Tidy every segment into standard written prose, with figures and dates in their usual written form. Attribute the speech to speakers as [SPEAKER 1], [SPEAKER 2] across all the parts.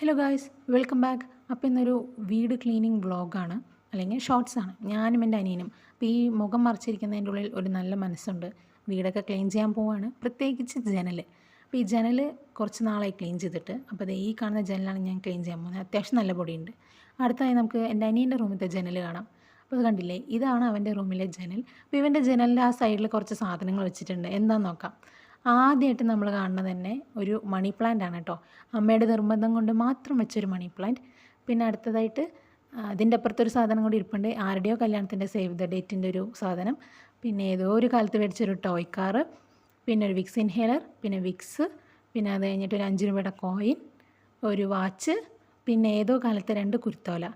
[SPEAKER 1] Hello guys, welcome back. അപ്പോൾ ഇന്നൊരു വീട് ക്ലീനിങ് വ്ളോഗാണ്, അല്ലെങ്കിൽ ഷോർട്സാണ്. ഞാനും എൻ്റെ അനിയനും. അപ്പോൾ ഈ മുഖം മറച്ചിരിക്കുന്നതിൻ്റെ ഉള്ളിൽ ഒരു നല്ല മനസ്സുണ്ട്. വീടൊക്കെ ക്ലീൻ ചെയ്യാൻ പോവാണ്, പ്രത്യേകിച്ച് ജനൽ. അപ്പോൾ ഈ ജനൽ കുറച്ച് നാളായി ക്ലീൻ ചെയ്തിട്ട്. അപ്പോൾ ഈ കാണുന്ന ജനലാണ് ഞാൻ ക്ലീൻ ചെയ്യാൻ പോകുന്നത്. അത്യാവശ്യം നല്ല പൊടിയുണ്ട്. അടുത്തായി നമുക്ക് എൻ്റെ അനിയൻ്റെ റൂമിലത്തെ ജനൽ കാണാം. അപ്പോൾ അത് കണ്ടില്ലേ, ഇതാണ് അവൻ്റെ റൂമിലെ ജനൽ. അപ്പോൾ ഇവൻ്റെ ജനലിൻ്റെ ആ സൈഡിൽ കുറച്ച് സാധനങ്ങൾ വെച്ചിട്ടുണ്ട്. എന്താണെന്ന് നോക്കാം. ആദ്യമായിട്ട് നമ്മൾ കാണുന്നത് തന്നെ ഒരു മണി പ്ലാന്റ് ആണ് കേട്ടോ. അമ്മയുടെ നിർബന്ധം കൊണ്ട് മാത്രം വെച്ചൊരു മണി പ്ലാന്റ്. പിന്നെ അടുത്തതായിട്ട് അതിൻ്റെ അപ്പുറത്തൊരു സാധനം കൂടി ഇരിപ്പുണ്ട്. ആരുടെയോ കല്യാണത്തിൻ്റെ സേവ് ദ ഡേറ്റിൻ്റെ ഒരു സാധനം. പിന്നെ ഏതോ ഒരു കാലത്ത് മേടിച്ചൊരു ടോയ് കാറ്. പിന്നെ ഒരു വിക്സ് ഇൻഹേലർ, പിന്നെ വിക്സ്, പിന്നെ അത് കഴിഞ്ഞിട്ട് ഒരു 5 രൂപയുടെ കോയിൻ, ഒരു വാച്ച്, പിന്നെ ഏതോ കാലത്തെ 2 കുരുത്തോല.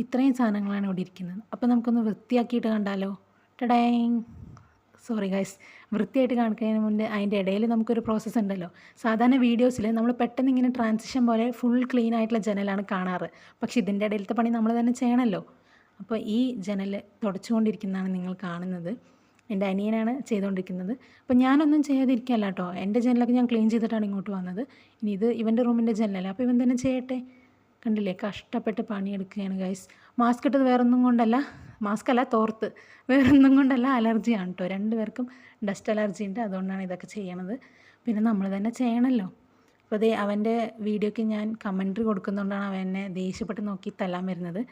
[SPEAKER 1] ഇത്രയും സാധനങ്ങളാണ് ഇവിടെ ഇരിക്കുന്നത്. അപ്പോൾ നമുക്കൊന്ന് വൃത്തിയാക്കിയിട്ട് കണ്ടാലോ. ടടേങ്. സോറി ഗൈസ്, വൃത്തിയായിട്ട് കാണിക്കുന്നതിന് മുന്നേ അതിൻ്റെ ഇടയിൽ നമുക്കൊരു പ്രോസസ്സ് ഉണ്ടല്ലോ. സാധാരണ വീഡിയോസിൽ നമ്മൾ പെട്ടെന്ന് ഇങ്ങനെ ട്രാൻസിഷൻ പോലെ ഫുൾ ക്ലീൻ ആയിട്ടുള്ള ജനലാണ് കാണാറ്. പക്ഷേ ഇതിൻ്റെ ഇടയിലത്തെ പണി നമ്മൾ തന്നെ ചെയ്യണമല്ലോ. അപ്പോൾ ഈ ജനൽ തുടച്ചുകൊണ്ടിരിക്കുന്നതാണ് നിങ്ങൾ കാണുന്നത്. എൻ്റെ അനിയനാണ് ചെയ്തുകൊണ്ടിരിക്കുന്നത്. അപ്പോൾ ഞാനൊന്നും ചെയ്യാതിരിക്കുകയല്ല കേട്ടോ. എൻ്റെ ജനലൊക്കെ ഞാൻ ക്ലീൻ ചെയ്തിട്ടാണ് ഇങ്ങോട്ട് വന്നത്. ഇനി ഇത് ഇവൻ്റെ റൂമിൻ്റെ ജനലല്ല, അപ്പോൾ ഇവൻ തന്നെ ചെയ്യട്ടെ. കണ്ടില്ലേ, കഷ്ടപ്പെട്ട് പണിയെടുക്കുകയാണ് ഗൈസ്. മാസ്ക് ഇട്ടത് വേറൊന്നും കൊണ്ടല്ല, മാസ്കല്ല തോർത്ത്, വേറൊന്നും കൊണ്ടല്ല, അലർജിയാണ് കേട്ടോ. 2 പേർക്കും ഡസ്റ്റ് അലർജി ഉണ്ട്, അതുകൊണ്ടാണ് ഇതൊക്കെ ചെയ്യണത്. പിന്നെ നമ്മൾ തന്നെ ചെയ്യണമല്ലോ. അപ്പോൾ അതേ അവൻ്റെ വീഡിയോയ്ക്ക് ഞാൻ കമൻട്രി കൊടുക്കുന്നതുകൊണ്ടാണ് അവൻ എന്നെ ദേഷ്യപ്പെട്ട് നോക്കി തല്ലാൻ വരുന്നത്.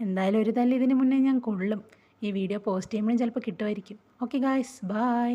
[SPEAKER 1] എന്തായാലും ഒരു തല്ല് ഇതിന് മുന്നേ ഞാൻ കൊള്ളും. ഈ വീഡിയോ പോസ്റ്റ് ചെയ്യുമ്പോഴും ചിലപ്പോൾ കിട്ടുമായിരിക്കും. Okay guys, by.